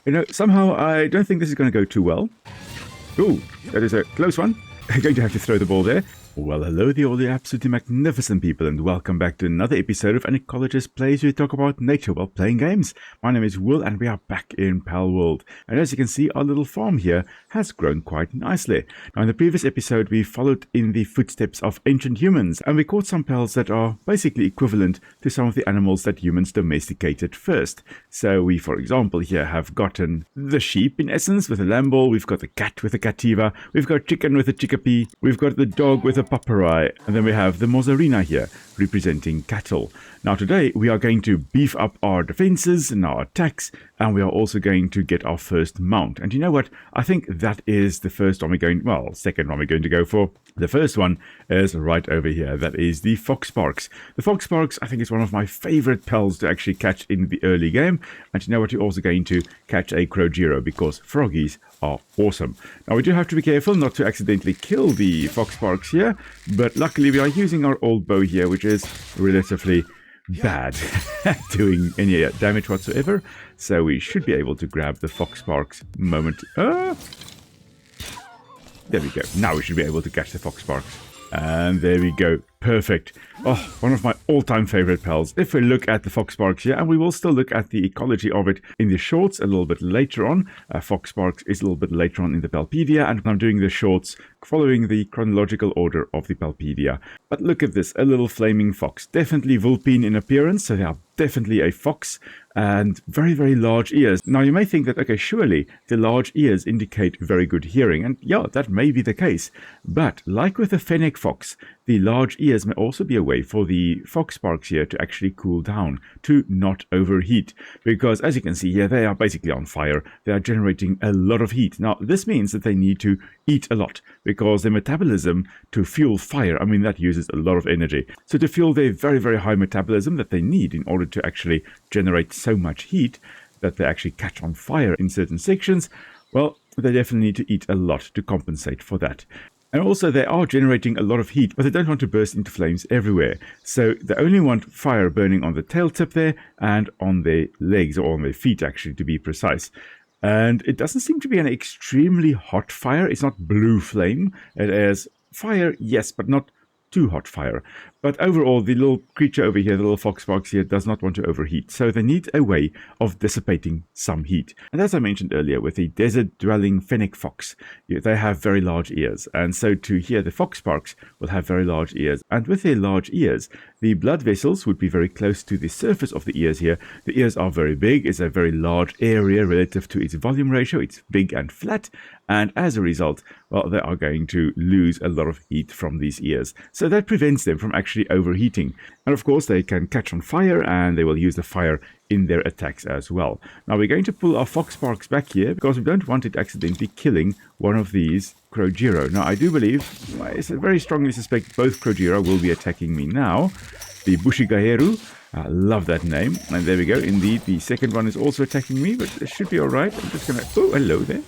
You know, somehow I don't think this is going to go too well. Ooh, that is a close one. I'm going to have to throw the ball there. Well, hello there, all the absolutely magnificent people, and welcome back to another episode of An Ecologist Plays, where we talk about nature while playing games. My name is Will, and we are back in Palworld. And as you can see, our little farm here has grown quite nicely. Now, in the previous episode, we followed in the footsteps of ancient humans, and we caught some pals that are basically equivalent to some of the animals that humans domesticated first. So we, for example, here have gotten the sheep, in essence, with a lamb-ball. We've got the cat with a cativa. We've got chicken with a chickapee. We've got the dog with a paparai, and then we have the mozzarina here representing cattle. Now today we are going to beef up our defenses and our attacks, and we are also going to get our first mount. And you know what? I think that is the first one we're going, well, second one we're going to go for. The first one is right over here. That is the foxparks. The foxparks, I think, is one of my favorite pals to actually catch in the early game. And you know what? You're also going to catch a crogero because froggies are awesome. Now we do have to be careful not to accidentally kill the foxparks here, but luckily we are using our old bow here, which is relatively bad at doing any damage whatsoever. So we should be able to grab the foxparks moment. There we go. Now we should be able to catch the foxparks. And there we go. Perfect. Oh, one of my all-time favorite pals. If we look at the foxparks here, and we will still look at the ecology of it in the shorts a little bit later on. Foxparks is a little bit later on in the Palpedia, and I'm doing the shorts following the chronological order of the Palpedia. But look at this, a little flaming fox. Definitely vulpine in appearance, so they are definitely a fox, and very, very large ears. Now you may think that, okay, surely the large ears indicate very good hearing, and yeah, that may be the case. But like with the fennec fox, the large ears may also be a way for the foxparks here to actually cool down, to not overheat. Because as you can see here, they are basically on fire. They are generating a lot of heat. Now, this means that they need to eat a lot, because their metabolism to fuel fire, I mean, that uses a lot of energy. So to fuel their very, very high metabolism that they need in order to actually generate so much heat that they actually catch on fire in certain sections, well, they definitely need to eat a lot to compensate for that. And also they are generating a lot of heat, but they don't want to burst into flames everywhere. So they only want fire burning on the tail tip there and on their legs, or on their feet actually, to be precise. And it doesn't seem to be an extremely hot fire. It's not blue flame. It is fire, yes, but not too hot fire. But overall, the little creature over here, the little foxparks here, does not want to overheat. So they need a way of dissipating some heat. And as I mentioned earlier, with the desert-dwelling fennec fox, they have very large ears. And so too here, the foxparks will have very large ears. And with their large ears, the blood vessels would be very close to the surface of the ears here. The ears are very big. It's a very large area relative to its volume ratio. It's big and flat. And as a result, well, they are going to lose a lot of heat from these ears. So that prevents them from actually overheating. And of course, they can catch on fire, and they will use the fire in their attacks as well. Now we're going to pull our foxparks back here, because we don't want it accidentally killing one of these crogero. Now I do believe, I very strongly suspect both crogero will be attacking me now. The Bushigaheru, I love that name. And there we go. Indeed, the second one is also attacking me, but it should be all right. I'm just going to... Oh, hello there.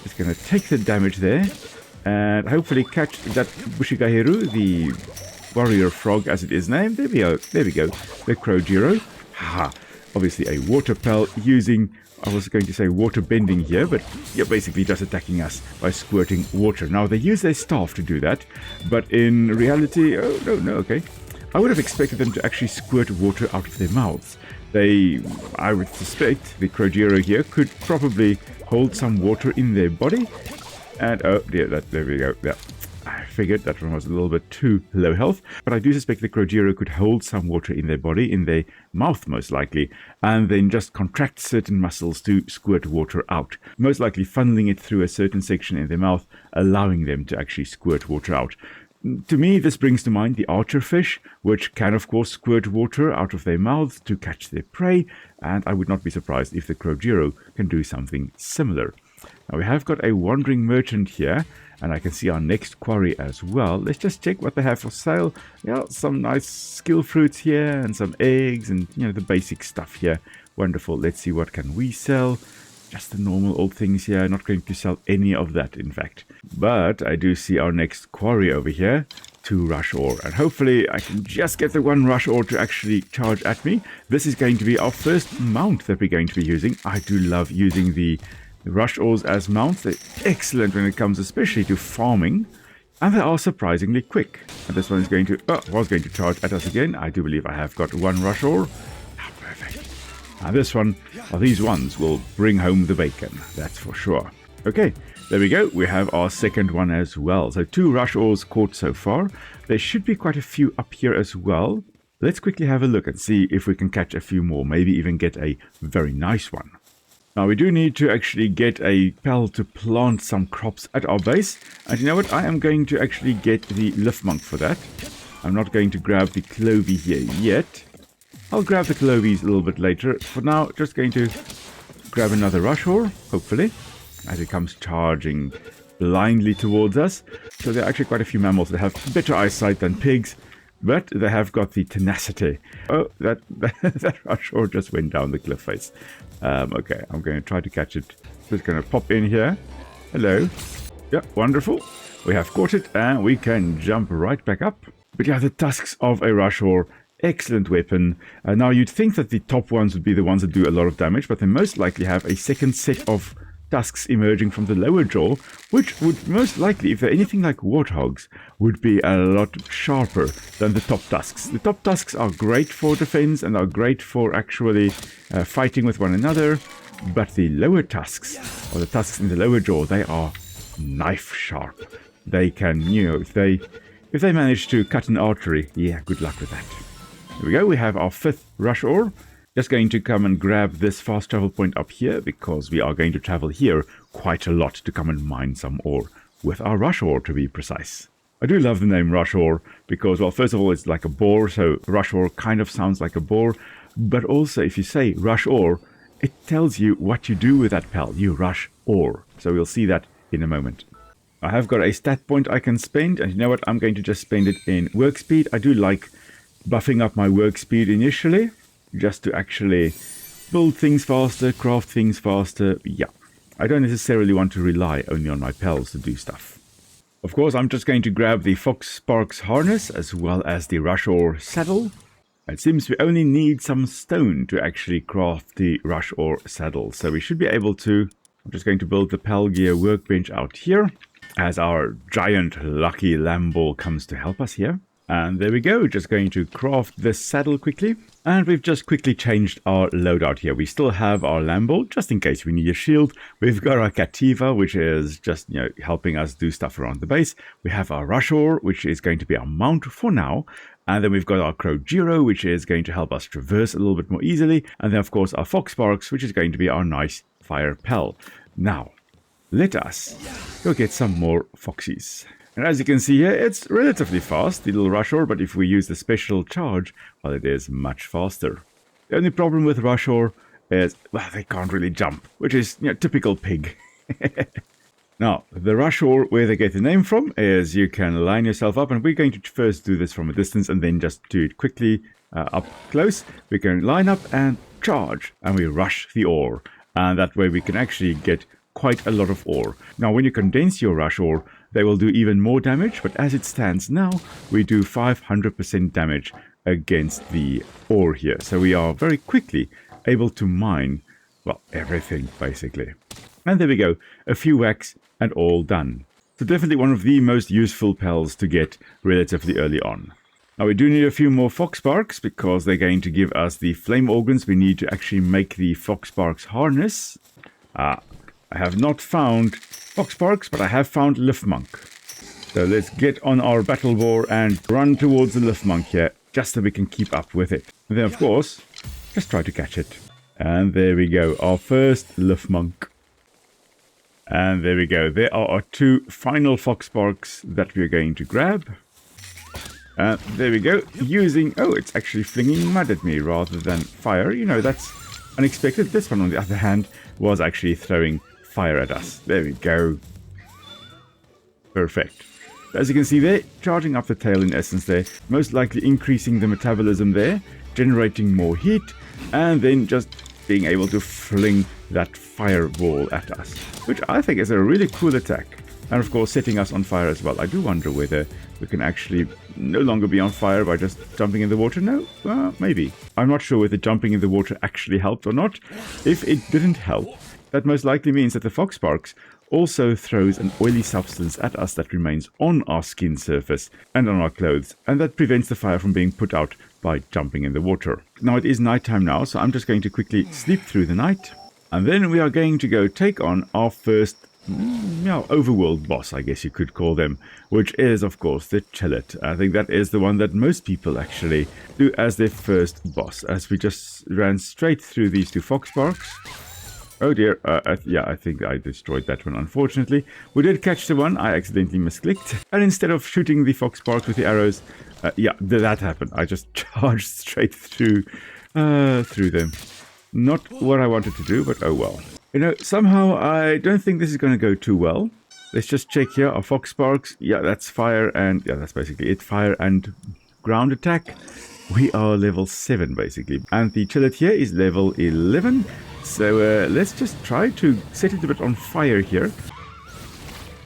Just going to take the damage there and hopefully catch that Bushigaheru, the warrior frog as it is named. There we go. There we go. The crogero. Haha. Obviously a water pal using... I was going to say water bending here, but you're basically just attacking us by squirting water. Now, they use their staff to do that, but in reality... Oh, no, okay. I would have expected them to actually squirt water out of their mouths. I would suspect, the crogero here could probably hold some water in their body. And, oh dear, there we go. Yeah. I figured that one was a little bit too low health, but I do suspect the crogero could hold some water in their body, in their mouth most likely, and then just contract certain muscles to squirt water out, most likely funneling it through a certain section in their mouth, allowing them to actually squirt water out. To me, this brings to mind the archerfish, which can of course squirt water out of their mouths to catch their prey, and I would not be surprised if the crogero can do something similar. Now we have got a wandering merchant here, and I can see our next quarry as well. Let's just check what they have for sale. Yeah, some nice skill fruits here, and some eggs, and the basic stuff here. Wonderful. Let's see, what can we sell. Just the normal old things here. Not going to sell any of that, in fact. But I do see our next quarry over here. 2 rush ore. And hopefully I can just get the 1 rush ore to actually charge at me. This is going to be our first mount that we're going to be using. I do love using the rush ores as mounts. They're excellent when it comes especially to farming. And they are surprisingly quick. And this one is going to, was going to charge at us again. I do believe I have got 1 rush ore. Ah, perfect. And this one, these ones will bring home the bacon. That's for sure. Okay, there we go. We have our second one as well. So 2 rush ores caught so far. There should be quite a few up here as well. Let's quickly have a look and see if we can catch a few more. Maybe even get a very nice one. Now, we do need to actually get a pal to plant some crops at our base. And you know what? I am going to actually get the liftmonk for that. I'm not going to grab the clovey here yet. I'll grab the clovies a little bit later. For now, just going to grab another rush ore, hopefully, as it comes charging blindly towards us. So there are actually quite a few mammals that have better eyesight than pigs. But they have got the tenacity. Oh, that rush ore just went down the cliff face. Okay, I'm going to try to catch it. Just going to pop in here. Hello. Yeah, wonderful. We have caught it and we can jump right back up. But yeah, the tusks of a rush ore. Excellent weapon. Now, you'd think that the top ones would be the ones that do a lot of damage, but they most likely have a second set of tusks emerging from the lower jaw, which would most likely, if they're anything like warthogs, would be a lot sharper than the top tusks. The top tusks are great for defense and are great for actually fighting with one another, but the lower tusks, or the tusks in the lower jaw, they are knife sharp. They can, if they manage to cut an artery, yeah, good luck with that. Here we go, we have our 5th rush ore. Just going to come and grab this fast travel point up here because we are going to travel here quite a lot to come and mine some ore with our rush ore, to be precise. I do love the name rush ore because, well, first of all, it's like a boar, so rush ore kind of sounds like a boar. But also, if you say rush ore, it tells you what you do with that pal. You rush ore. So we'll see that in a moment. I have got a stat point I can spend, and you know what? I'm going to just spend it in work speed. I do like buffing up my work speed initially, just to actually build things faster, craft things faster. Yeah, I don't necessarily want to rely only on my pals to do stuff. Of course, I'm just going to grab the Fox Sparks harness as well as the rush ore saddle. It seems we only need some stone to actually craft the rush ore saddle. So we should be able to... I'm just going to build the pal gear workbench out here as our giant lucky Lambo comes to help us here. And there we go, just going to craft this saddle quickly. And we've just quickly changed our loadout here. We still have our Lambo, just in case we need a shield. We've got our Cativa, which is just, helping us do stuff around the base. We have our rush ore, which is going to be our mount for now. And then we've got our Crojiro, which is going to help us traverse a little bit more easily. And then, of course, our Fox Sparks, which is going to be our nice fire pal. Now, let us go get some more foxies. And as you can see here, it's relatively fast, the little rush ore, but if we use the special charge, well, it is much faster. The only problem with rush ore is, well, they can't really jump, which is, typical pig. Now, the rush ore, where they get the name from, is you can line yourself up, and we're going to first do this from a distance, and then just do it quickly up close. We can line up and charge, and we rush the ore, and that way we can actually get quite a lot of ore. Now, when you condense your rush ore, they will do even more damage, but as it stands now, we do 500% damage against the ore here. So we are very quickly able to mine, well, everything, basically. And there we go, a few whacks and all done. So definitely one of the most useful pals to get relatively early on. Now we do need a few more Fox Sparks because they're going to give us the flame organs. We need to actually make the Fox Sparks harness. I have not found Fox Sparks, but I have found Liftmonk. So let's get on our battle boar and run towards the Liftmonk here, just so we can keep up with it. And then, of course, just try to catch it. And there we go, our first Liftmonk. And there we go, there are our 2 final Fox Sparks that we're going to grab. And there we go, using... Oh, it's actually flinging mud at me rather than fire. That's unexpected. This one, on the other hand, was actually throwing fire at us. There we go. Perfect. As you can see there, charging up the tail in essence there, most likely increasing the metabolism there, generating more heat, and then just being able to fling that fireball at us, which I think is a really cool attack. And of course setting us on fire as well. I do wonder whether we can actually no longer be on fire by just jumping in the water. No, maybe. I'm not sure whether jumping in the water actually helped or not. If it didn't help, that most likely means that the foxsparks also throws an oily substance at us that remains on our skin surface and on our clothes, and that prevents the fire from being put out by jumping in the water. Now it is nighttime now, so I'm just going to quickly sleep through the night, and then we are going to go take on our first overworld boss, I guess you could call them, which is of course the Chillet. I think that is the one that most people actually do as their first boss, as we just ran straight through these two foxsparks. Oh dear, yeah, I think I destroyed that one, unfortunately. We did catch the one, I accidentally misclicked. And instead of shooting the foxsparks with the arrows, yeah, that happened. I just charged straight through them. Not what I wanted to do, but oh well. You know, somehow I don't think this is going to go too well. Let's just check here, our foxsparks. Yeah, that's fire and, yeah, that's basically it. Fire and ground attack. We are level 7, basically. And the Chillet here is level 11. So let's just try to set it a bit on fire here.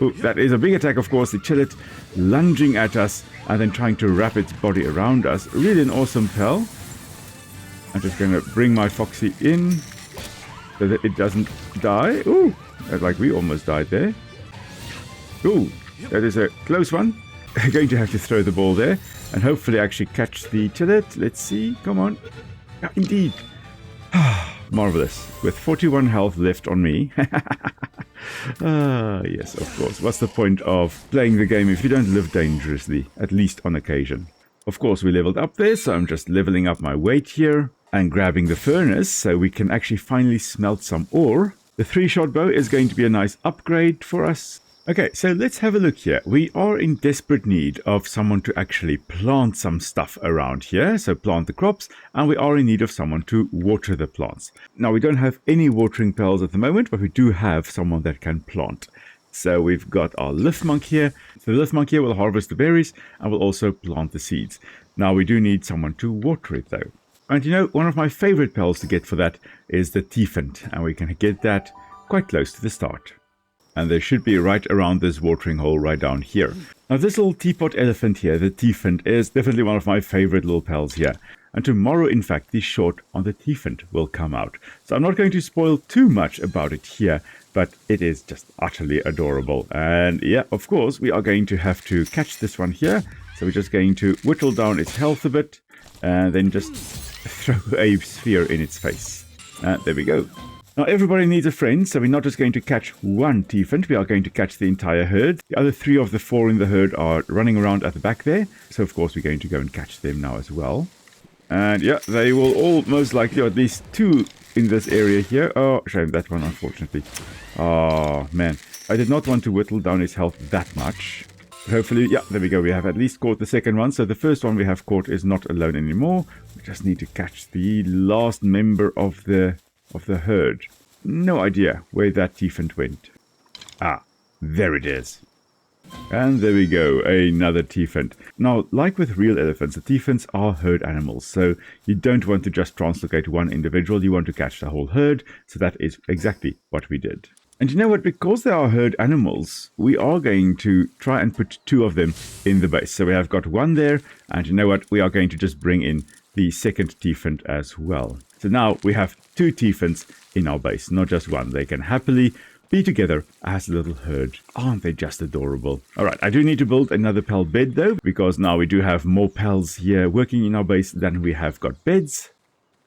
Oh, that is a big attack, of course. The Chillet lunging at us and then trying to wrap its body around us. Really an awesome pal. I'm just going to bring my foxy in so that it doesn't die. Ooh, like we almost died there. Ooh, that is a close one. Going to have to throw the ball there and hopefully actually catch the Chillet. Let's see. Come on. Yeah, indeed. Marvelous. With 41 health left on me. Yes, of course. What's the point of playing the game if you don't live dangerously, at least on occasion? Of course, we leveled up there, so I'm just leveling up my weight here and grabbing the furnace so we can actually finally smelt some ore. The 3-shot bow is going to be a nice upgrade for us. Okay, so let's have a look here. We are in desperate need of someone to actually plant some stuff around here. So plant the crops, and we are in need of someone to water the plants. Now, we don't have any watering pails at the moment, but we do have someone that can plant. So we've got our lift monk here. So the lift monk here will harvest the berries and will also plant the seeds. Now, we do need someone to water it though. And you know, one of my favorite pals to get for that is the Teefant, and we can get that quite close to the start. And they should be right around this watering hole right down here. Now this little teapot elephant here, the Teefant, is definitely one of my favorite little pals here. And tomorrow, in fact, the short on the Teefant will come out. So I'm not going to spoil too much about it here, but it is just utterly adorable. And yeah, of course, we are going to have to catch this one here. So we're just going to whittle down its health a bit and then just throw a sphere in its face. And there we go. Now everybody needs a friend, so we're not just going to catch one Teefant, we are going to catch the entire herd. The other 3 of the 4 in the herd are running around at the back there, so of course we're going to go and catch them now as well. And yeah, they will all most likely, or at least 2 in this area here. Oh, shame that one, unfortunately. Oh man, I did not want to whittle down his health that much. But hopefully, yeah, there we go, we have at least caught the second one, so the first one we have caught is not alone anymore. We just need to catch the last member of the herd. No idea where that Teefant went. Ah, there it is. And there we go, another Teefant. Now, like with real elephants, the Teefants are herd animals, so you don't want to just translocate one individual, you want to catch the whole herd, so that is exactly what we did. And you know what, because they are herd animals, we are going to try and put 2 of them in the base. So we have got 1 there, and you know what, we are going to just bring in the second Teefant as well. So now we have 2 Teefants in our base, not just 1. They can happily be together as a little herd. Aren't they just adorable? Alright, I do need to build another pal bed though, because now we do have more pals here working in our base than we have got beds.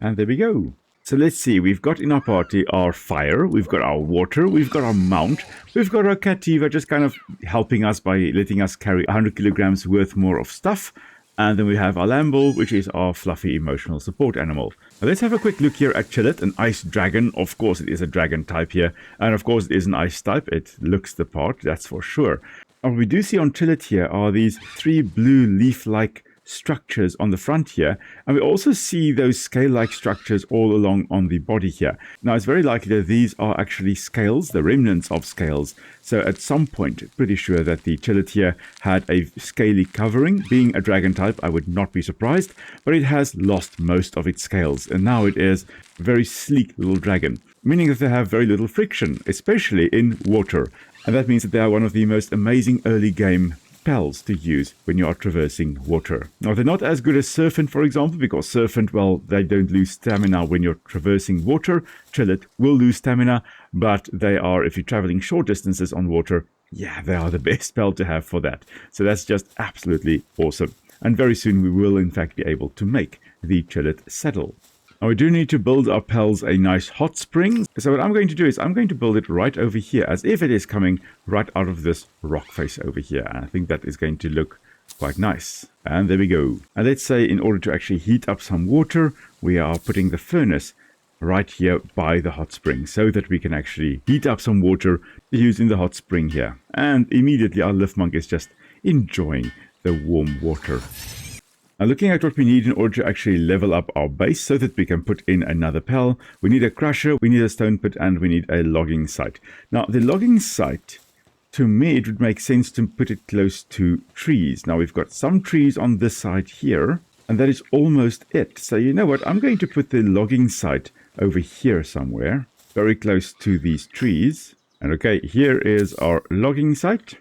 And there we go. So let's see, we've got in our party our fire, we've got our water, we've got our mount, we've got our Cativa just kind of helping us by letting us carry 100 kilograms worth more of stuff. And then we have our Lamble, which is our fluffy emotional support animal. Now let's have a quick look here at Chillet, an ice dragon. Of course it is a dragon type here. And of course it is an ice type. It looks the part, that's for sure. And what we do see on Chillet here are these 3 blue leaf-like structures on the front here, and we also see those scale-like structures all along on the body here. Now it's very likely that these are actually scales, the remnants of scales. So at some point, pretty sure that the Chillet here had a scaly covering. Being a dragon type, I would not be surprised, but it has lost most of its scales, and now it is a very sleek little dragon. meaning that they have very little friction, especially in water. And that means that they are one of the most amazing early game pals to use when you are traversing water. Now, they're not as good as Serpent, for example, because Serpent, well, they don't lose stamina when you're traversing water. Trillet will lose stamina, but they are, if you're traveling short distances on water, yeah, they are the best pal to have for that. So that's just absolutely awesome. And very soon we will, in fact, be able to make the Trillet saddle. Now, we do need to build our pals a nice hot spring. So what I'm going to do is I'm going to build it right over here, as if it is coming right out of this rock face over here. And I think that is going to look quite nice. And there we go. And let's say in order to actually heat up some water, we are putting the furnace right here by the hot spring, so that we can actually heat up some water to use in the hot spring here. And immediately our lift monk is just enjoying the warm water. Now, looking at what we need in order to actually level up our base so that we can put in another pal, we need a crusher, we need a stone pit, and we need a logging site. Now, the logging site, to me, it would make sense to put it close to trees. Now, we've got some trees on this side here, and that is almost it. So, you know what? I'm going to put the logging site over here somewhere, very close to these trees. And okay, here is our logging site.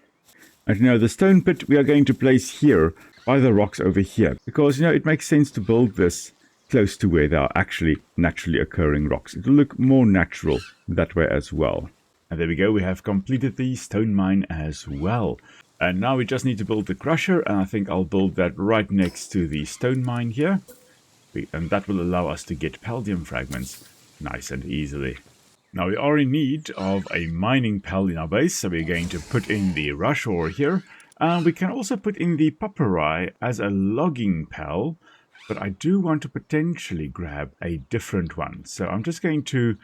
And now the stone pit we are going to place here by the rocks over here, because, you know, it makes sense to build this close to where there are actually naturally occurring rocks. It will look more natural that way as well. And there we go, we have completed the stone mine as well. And now we just need to build the crusher, and I think I'll build that right next to the stone mine here. And that will allow us to get palladium fragments nice and easily. Now we are in need of a mining pal in our base, so we're going to put in the rush ore here. And we can also put in the papyri as a logging pal, but I do want to potentially grab a different one. So I'm just going to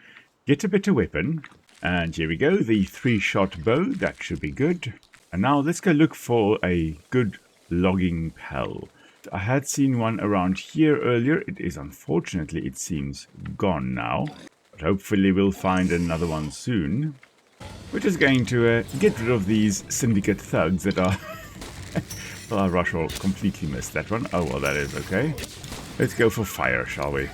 get a better weapon. And here we go, the 3-shot bow, that should be good. And now let's go look for a good logging pal. I had seen one around here earlier. It is unfortunately, it seems, gone now. But hopefully we'll find another one soon. We're just going to get rid of these syndicate thugs that are... Well, our rush will completely missed that one. Oh, well, that is okay. Let's go for fire, shall we?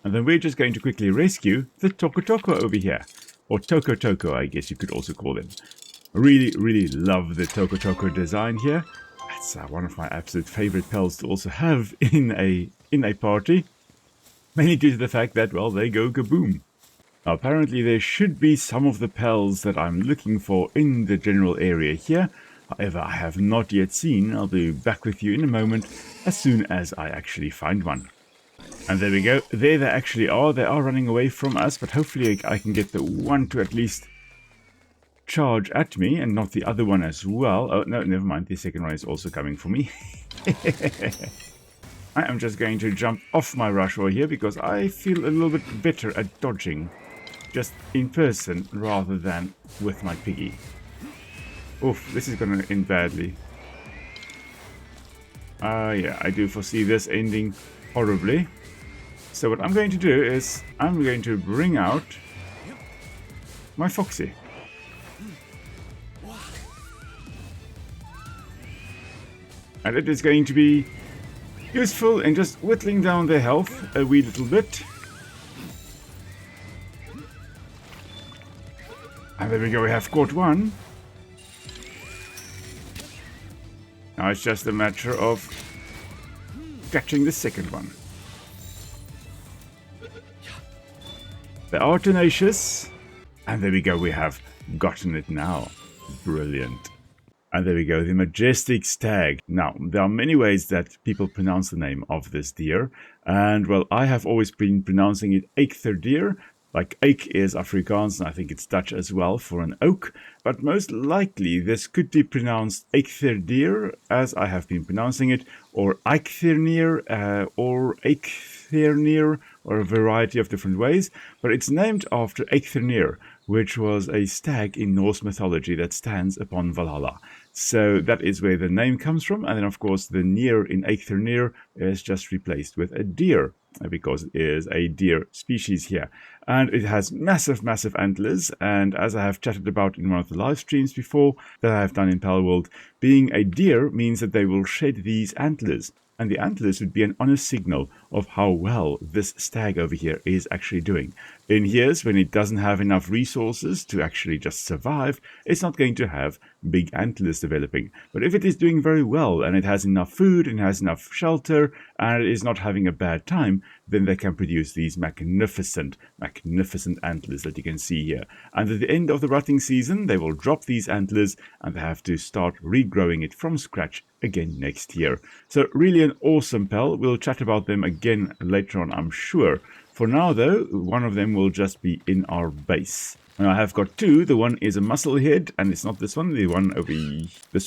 And then we're just going to quickly rescue the Toko Toko over here. Or Toko Toko, I guess you could also call them. Really, really love the Toko Toko design here. That's one of my absolute favorite pals to also have in a party. Mainly due to the fact that, well, they go kaboom. Now, apparently there should be some of the pals that I'm looking for in the general area here. However, I have not yet seen. I'll be back with you in a moment as soon as I actually find one. And there we go. There they actually are. They are running away from us, but hopefully I can get the one to at least charge at me and not the other one as well. Oh, no, never mind. The second one is also coming for me. I am just going to jump off my rush ore here because I feel a little bit better at dodging just in person rather than with my piggy. Oof, this is going to end badly. Yeah, I do foresee this ending horribly. So what I'm going to do is I'm going to bring out my Foxy. And it is going to be useful in just whittling down their health a wee little bit. And there we go, we have caught one. Now it's just a matter of catching the second one. They are tenacious. And there we go, we have gotten it now. Brilliant. And there we go, the majestic stag. Now, there are many ways that people pronounce the name of this deer. And, well, I have always been pronouncing it Eekthurdeer. Like, Eek is Afrikaans, and I think it's Dutch as well for an oak. But most likely, this could be pronounced Eekthurdeer, as I have been pronouncing it, or Eikthirneer, or Eekthirneer, or a variety of different ways. But it's named after Eikthirneer, which was a stag in Norse mythology that stands upon Valhalla. So that is where the name comes from. And then, of course, the neer in Eikthirneer is just replaced with a deer, because it is a deer species here. And it has massive, massive antlers. And as I have chatted about in one of the live streams before that I have done in Palworld, being a deer means that they will shed these antlers. And the antlers would be an honest signal of how well this stag over here is actually doing. In years when it doesn't have enough resources to actually just survive, it's not going to have big antlers developing. But if it is doing very well and it has enough food and has enough shelter and it is not having a bad time, then they can produce these magnificent antlers that you can see here. And at the end of the rutting season, they will drop these antlers and they have to start regrowing it from scratch again next year. So really an awesome pal. We'll chat about them again later on, I'm sure. For now, though, one of them will just be in our base. Now, I have got two. The one is a musclehead, and it's not this one. This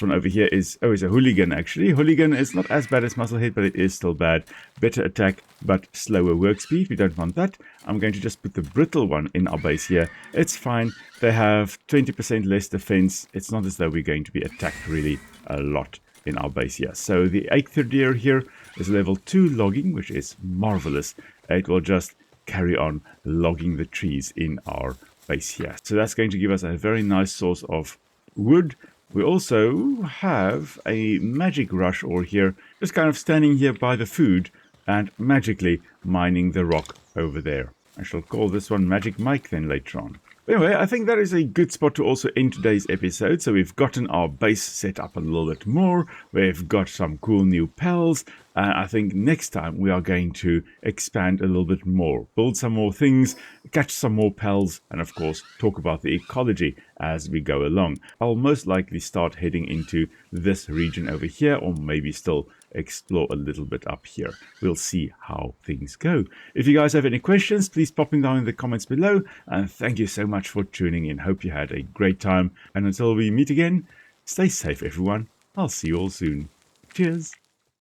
one over here is, it's a hooligan, actually. Hooligan is not as bad as musclehead, but it is still bad. Better attack, but slower work speed. We don't want that. I'm going to just put the brittle one in our base here. It's fine. They have 20% less defense. It's not as though we're going to be attacked really a lot in our base here. So the eighth deer here is level 2 logging, which is marvelous. It will just carry on logging the trees in our base here. So that's going to give us a very nice source of wood. We also have a magic rush ore here, just kind of standing here by the food and magically mining the rock over there. I shall call this one Magic Mike then later on. Anyway, I think that is a good spot to also end today's episode. So we've gotten our base set up a little bit more. We've got some cool new pals. And I think next time we are going to expand a little bit more. Build some more things, catch some more pals, and of course talk about the ecology as we go along. I'll most likely start heading into this region over here, or maybe still explore a little bit up here. We'll see how things go. If you guys have any questions, please pop them down in the comments below. And thank you so much for tuning in. Hope you had a great time. And until we meet again, stay safe, everyone. I'll see you all soon. Cheers.